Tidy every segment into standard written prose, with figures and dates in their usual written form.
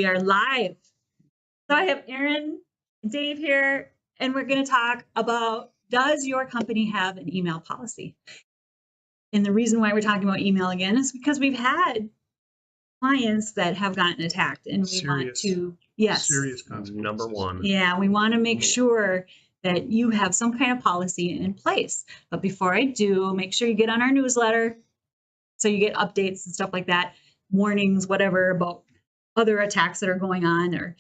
We are live. So I have Aaron, Dave here, and we're going to talk about, does your company have an email policy? And the reason why we're talking about email again is because we've had clients that have gotten attacked, and we want to, serious consequences. Number one. Yeah, we want to make sure that you have some kind of policy in place. But before I do, make sure you get on our newsletter so you get updates and stuff like that, warnings, whatever, about other attacks that are going on, or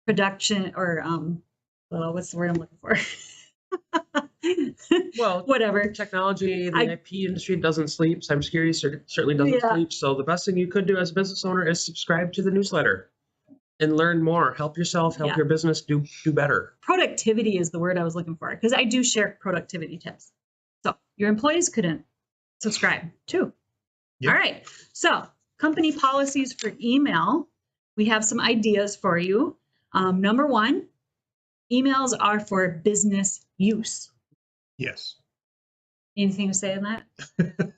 production, or well, what's the word I'm looking for? Well, whatever. Technology, the IP industry doesn't sleep. Cybersecurity certainly doesn't sleep. So the best thing you could do as a business owner is subscribe to the newsletter and learn more. Help yourself, help your business do better. Productivity is the word I was looking for, because I do share productivity tips. So your employees couldn't subscribe too. Yep. All right. So company policies for email. We have some ideas for you. Number one, emails are for business use. Yes. Anything to say on that?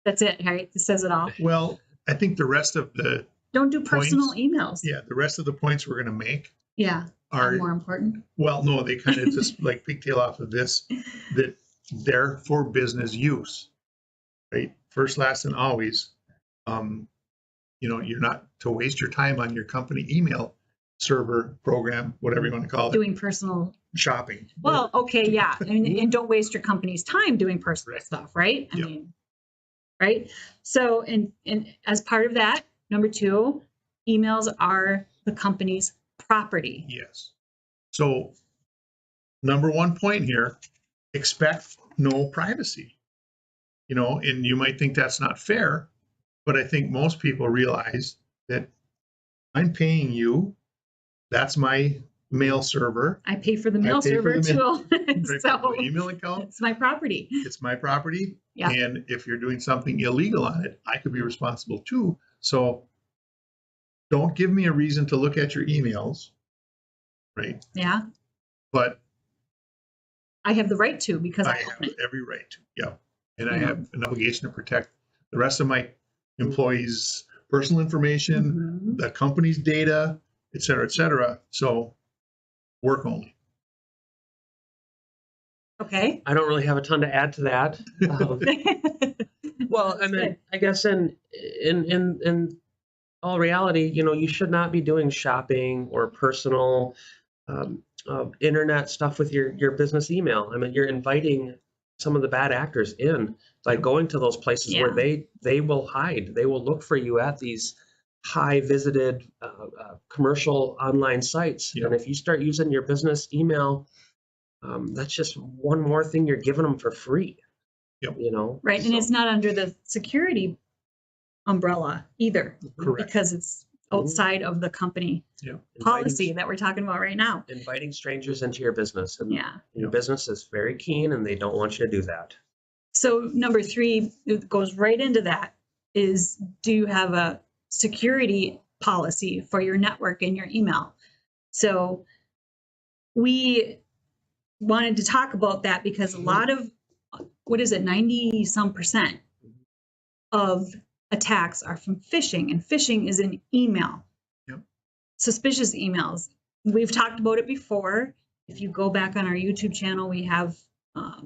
That's it, right? It says it all. Well, I think the rest of the don't do personal emails. Yeah, the rest of the points we're going to make are more important. Well, no, they kind of just like pigtail off of this, that they're for business use, right? First, last, and always. You know, you're not to waste your time on your company email server, program, whatever you want to call it. Doing personal shopping. Well, okay, yeah. And don't waste your company's time doing personal stuff, right? I mean, right? So, and as part of that, number two, emails are the company's property. Yes. So, number one point here, expect no privacy. You know, and you might think that's not fair, but I think most people realize that I'm paying you. That's my mail server. I pay for the mail server too. So the email account. It's my property. It's my property. Yeah. And if you're doing something illegal on it, I could be responsible too. So don't give me a reason to look at your emails. Right. Yeah. But I have the right to, because I have every right to. Yeah. And I have an obligation to protect the rest of my employees' personal information, the company's data, et cetera, et cetera. So work only. Okay. I don't really have a ton to add to that. Well, I mean, I guess in all reality, you know, you should not be doing shopping or personal internet stuff with your business email. I mean, you're inviting some of the bad actors in by going to those places where they will hide. They will look for you at these high visited commercial online sites. And if you start using your business email, that's just one more thing you're giving them for free. You know, right? And it's not under the security umbrella either. Correct. Because it's outside of the company policy that we're talking about right now. Inviting strangers into your business. And yeah. Your business is very keen, and they don't want you to do that. So number three, it goes right into that, is, do you have a security policy for your network and your email? So we wanted to talk about that because a lot of, 90-some% of attacks are from phishing, and phishing is an email. Suspicious emails. We've talked about it before. If you go back on our YouTube channel, we have a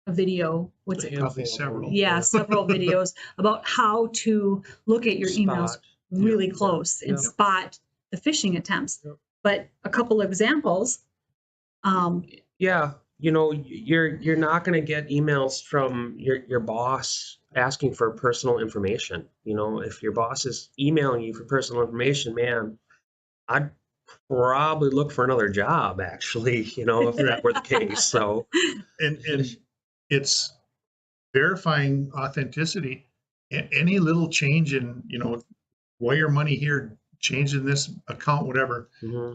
video. What's it? Probably several. Yeah, several videos about how to look at your emails really close and spot the phishing attempts. But a couple of examples. You know, you're not going to get emails from your boss asking for personal information. You know, if your boss is emailing you for personal information, man, I'd probably look for another job, actually, you know, if that were the case. So, and it's verifying authenticity. Any little change in, you know, wire money here, change in this account, whatever,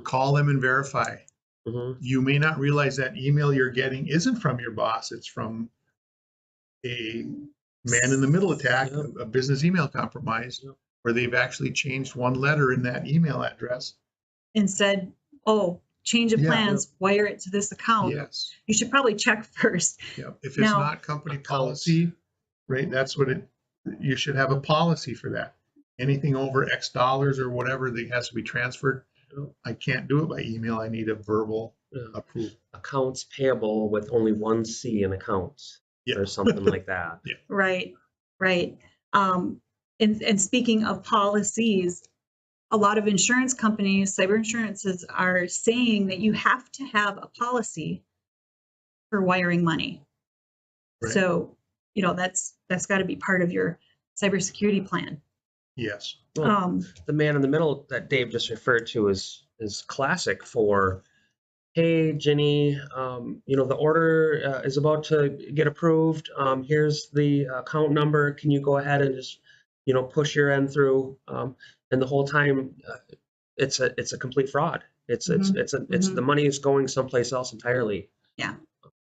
call them and verify. You may not realize that email you're getting isn't from your boss. It's from a man-in-the-middle attack, a business email compromise, where they've actually changed one letter in that email address. And said, oh, change of plans, wire it to this account. Yes. You should probably check first. If it's not company policy, right, that's what you should have a policy for that. anything over X dollars or whatever that has to be transferred, I can't do it by email. I need a verbal approval. Accounts payable with only one C in accounts Yeah. or something like that. Yeah. Right, right. And speaking of policies, a lot of insurance companies, cyber insurances, are saying that you have to have a policy for wiring money. Right. So, that's got to be part of your cybersecurity plan. Yes. Well, the man in the middle that Dave just referred to is classic for, hey, Ginny, the order is about to get approved. Here's the account number. Can you go ahead and just, push your end through? And the whole time, it's a complete fraud. It's the money is going someplace else entirely. Yeah.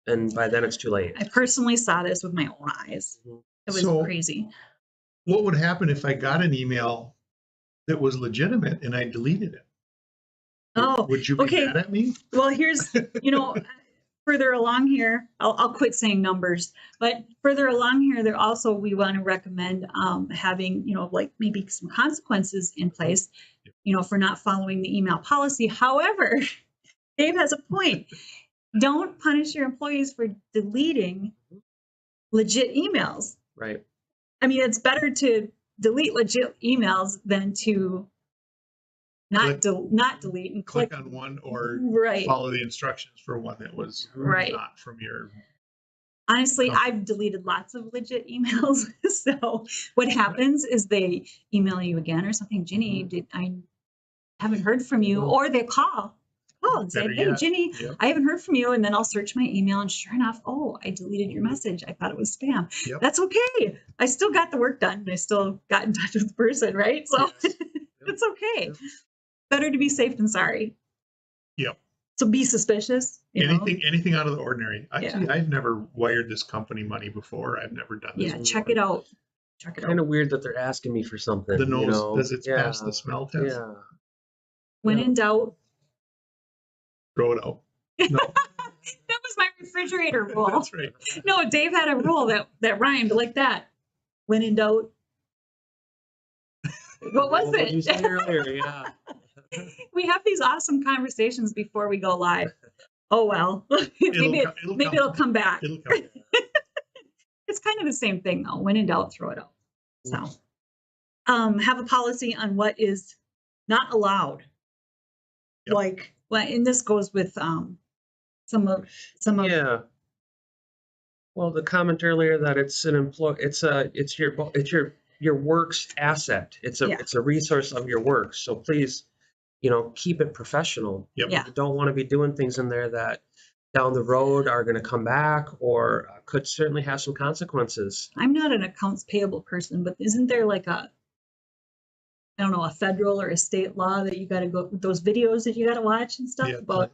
And by then it's too late. I personally saw this with my own eyes. It was crazy. What would happen if I got an email that was legitimate and I deleted it? Oh, would you be mad at me? Well, here's, further along here, I'll quit saying numbers, but further along here, we want to recommend having, like maybe some consequences in place, for not following the email policy. However, Dave has a point. Don't punish your employees for deleting legit emails. Right. I mean, it's better to delete legit emails than to not delete and click on one or follow the instructions for one that was not from your. Honestly, I've deleted lots of legit emails. So what happens is they email you again or something. Ginny, I haven't heard from you, or they call and say, hey, Ginny, I haven't heard from you. And then I'll search my email and sure enough, I deleted your message. I thought it was spam. Yep. That's okay. I still got the work done. I still got in touch with the person, right? So it's okay. Yep. Better to be safe than sorry. Yep. So be suspicious. Anything out of the ordinary. Actually, I've never wired this company money before. I've never done this. Yeah, check it out. Kind of weird that they're asking me for something. The nose, does it pass the smell test? Yeah. When in doubt, throw it out. No. That was my refrigerator rule. That's right. No, Dave had a rule that rhymed like that. When in doubt. What was it? You said earlier, yeah. We have these awesome conversations before we go live. Oh well, maybe it'll come back. It'll come back. It's kind of the same thing though. When in doubt, throw it out. So, have a policy on what is not allowed. Yep. And this goes with some of. Yeah. Well, the comment earlier that it's your work's asset. It's a resource of your work. So please, keep it professional. Yep. Yeah. You don't want to be doing things in there that down the road are going to come back or could certainly have some consequences. I'm not an accounts payable person, but isn't there like a federal or a state law that you got to go with those videos that you got to watch and stuff about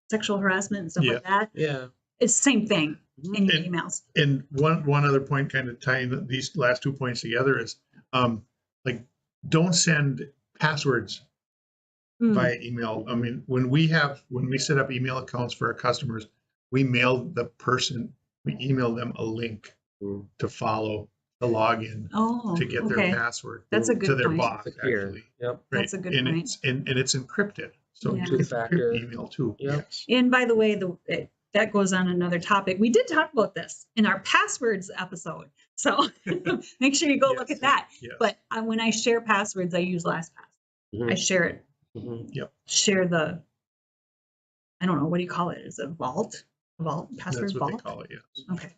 sexual harassment and stuff like that? Yeah. It's the same thing in your emails. And one other point, kind of tying these last 2 points together, is don't send passwords via email. I mean, when we set up email accounts for our customers, we email them a link to follow the login to get their password. That's a good to their point. box, actually. Yep. Right? That's a good point. And it's encrypted. So it's encrypted email too. Yep. Yes. And by the way, that goes on another topic. We did talk about this in our passwords episode. So make sure you go look at that. Yes. But when I share passwords, I use LastPass. Mm-hmm. I share it. Mm-hmm. Yep. Share I don't know, what do you call it? Is it vault? Password That's what vault? they call it, yes. Okay.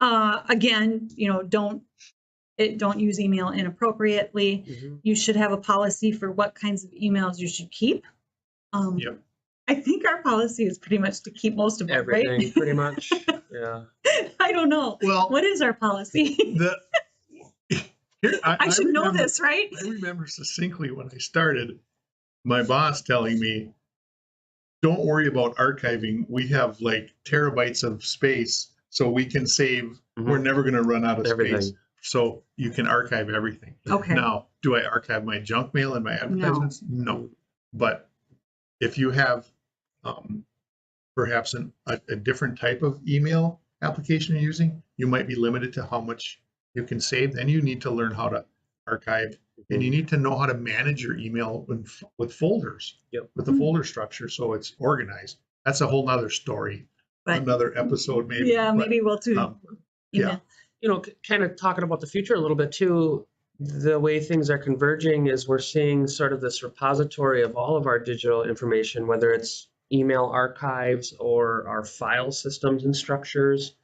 Again, don't use email inappropriately. Mm-hmm. You should have a policy for what kinds of emails you should keep. Yep. I think our policy is pretty much to keep most of it, Everything, right? pretty much. Yeah. I don't know. Well, what is our policy? I should know this, right? I remember succinctly when I started, my boss telling me, don't worry about archiving. We have like terabytes of space, so we can save. We're never going to run out of space. So you can archive everything. Okay. Now, do I archive my junk mail and my advertisements? No. But if you have perhaps a different type of email application you're using, you might be limited to how much you can save. Then you need to learn how to archive, and you need to know how to manage your email with folders, with the folder structure, so it's organized. That's a whole nother story, But another episode maybe. yeah, but, maybe we'll too. yeah. You know, kind of talking about the future a little bit too, the way things are converging is we're seeing sort of this repository of all of our digital information, whether it's email archives or our file systems and structures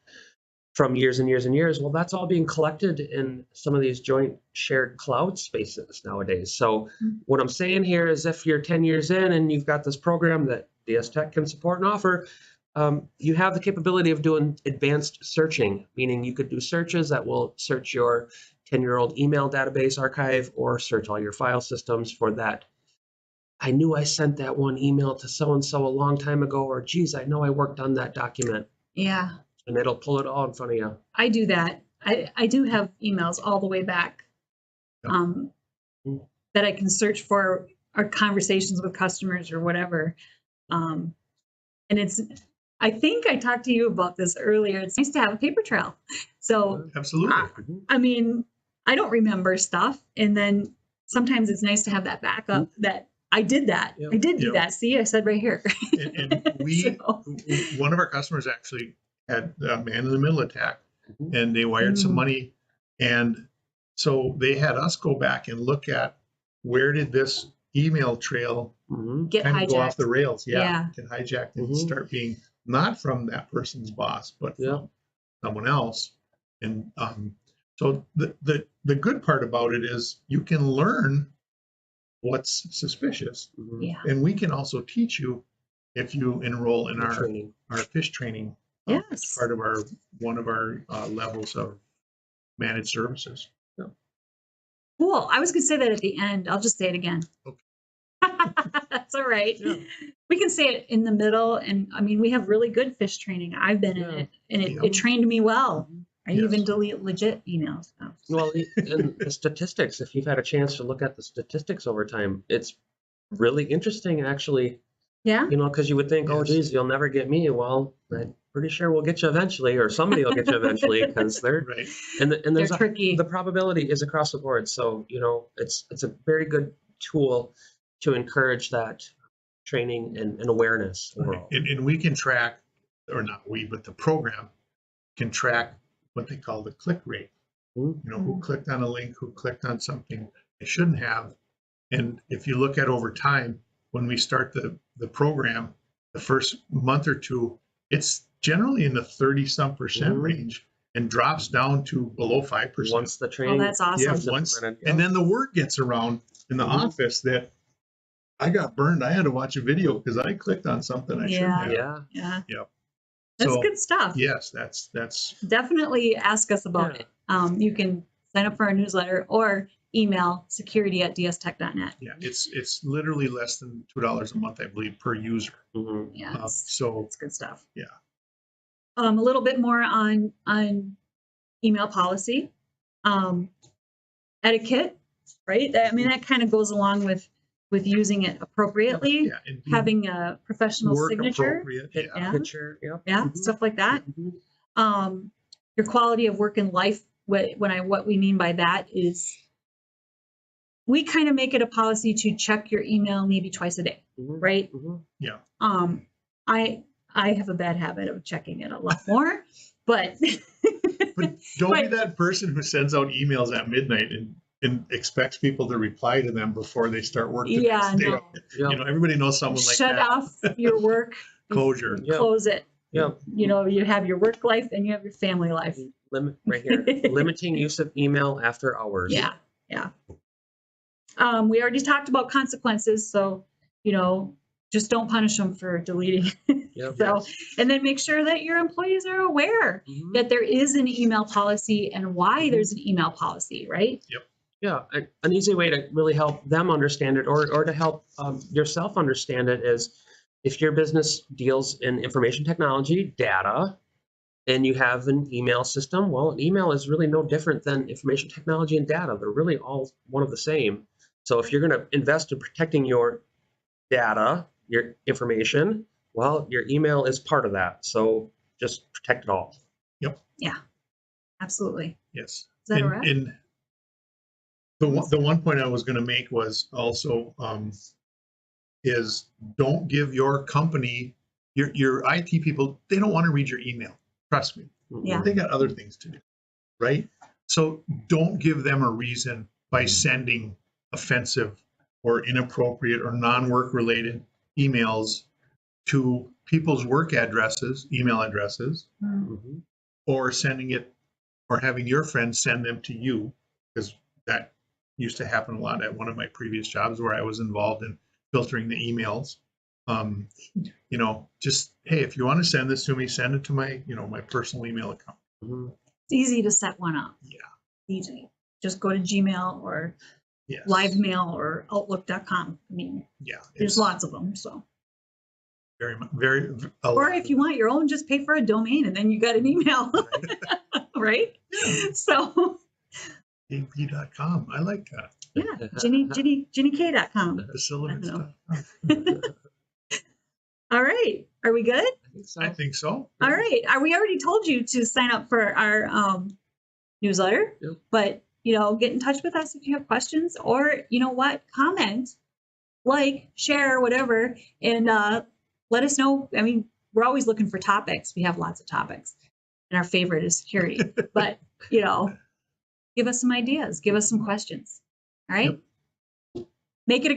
from years and years and years. Well, that's all being collected in some of these joint shared cloud spaces nowadays. So what I'm saying here is if you're 10 years in and you've got this program that DS Tech can support and offer, you have the capability of doing advanced searching, meaning you could do searches that will search your 10-year-old email database archive or search all your file systems for that. I knew I sent that one email to so-and-so a long time ago, or geez, I know I worked on that document. Yeah. And it'll pull it all in front of you. I do that. I do have emails all the way back that I can search for our conversations with customers or whatever. And I think I talked to you about this earlier. It's nice to have a paper trail. So absolutely. I mean, I don't remember stuff. And then sometimes it's nice to have that backup that I did that. I did do that. See, I said right here. And we, one of our customers actually had a man-in-the-middle attack, and they wired some money, and so they had us go back and look at where did this email trail get kind hijacked. of go off the rails, get hijacked and start being not from that person's boss, but from someone else. And so the good part about it is you can learn what's suspicious, and we can also teach you if you enroll in our fish training. It's part of one of our levels of managed services. Cool. I was going to say that at the end. I'll just say it again. Okay. That's all right. We can say it in the middle. And I mean, we have really good fish training. I've been in it, and it trained me well. I even delete legit emails. Well, and the statistics, if you've had a chance to look at the statistics over time, it's really interesting, actually. Yeah. You know, because you would think, oh, geez, you'll never get me. Well, I'm pretty sure we'll get you eventually, or somebody will get you eventually, because they're and there's tricky. The probability is across the board. So, you know, it's a very good tool to encourage that training and awareness. And we can track, or not we, but the program can track what they call the click rate. You know, who clicked on a link, who clicked on something they shouldn't have. And if you look at over time, when we start the program, the first month or two, it's generally in the 30-some% range and drops down to below 5%. Once the training, that's awesome. And then the word gets around in the office that I got burned. I had to watch a video because I clicked on something I shouldn't have. Yeah. That's good stuff. Yes, that's definitely ask us about it. You can sign up for our newsletter or email security@dstech.net. Yeah, it's literally less than $2 a month, I believe, per user. Yeah, so it's good stuff. Yeah. A little bit more on email policy, etiquette, right? I mean, that kind of goes along with using it appropriately, having a professional signature, picture, stuff like that. Your quality of work and life. What we mean by that is, we kind of make it a policy to check your email maybe twice a day, right? Yeah. I have a bad habit of checking it a lot more, but but don't be that person who sends out emails at midnight and expects people to reply to them before they start work the next day. No. You know, everybody knows someone like that. Shut off your work. Closure. Close it. You know, you have your work life and you have your family life. Right here. Limiting use of email after hours. Yeah. We already talked about consequences, so you know, just don't punish them for deleting. And then make sure that your employees are aware that there is an email policy and why there's an email policy, right? Yeah, an easy way to really help them understand it, or to help yourself understand it, is if your business deals in information technology, data, and you have an email system, well, an email is really no different than information technology and data. They're really all one of the same. So if you're going to invest in protecting your data, your information, well, your email is part of that. So just protect it all. Yep. Yeah, absolutely. Yes. Is that all right? The one point I was going to make was also is don't give your company, your IT people, they don't want to read your email. Trust me. Yeah. They got other things to do, right? So don't give them a reason by sending offensive or inappropriate or non-work related emails to people's work addresses, email addresses, Mhm. or sending it or having your friends send them to you, because that used to happen a lot at one of my previous jobs where I was involved in filtering the emails. Just, hey, if you want to send this to me, send it to my, my personal email account. Mhm. It's easy to set one up. Yeah. Easy. Just go to Gmail or Yes. LiveMail or Outlook.com. I mean, Yeah. there's lots of them. So, Very, very. or if you want your own, just pay for a domain and then you got an email, right? So, AP.com. I like that. yeah, JennyK.com. Facilities. All right. Are we good? I think so. All right. We already told you to sign up for our newsletter, Yep. but get in touch with us if you have questions, or comment, like, share, whatever, and let us know. I mean, we're always looking for topics. We have lots of topics, and our favorite is security. But give us some ideas, give us some questions. All right. Yep. Make it a great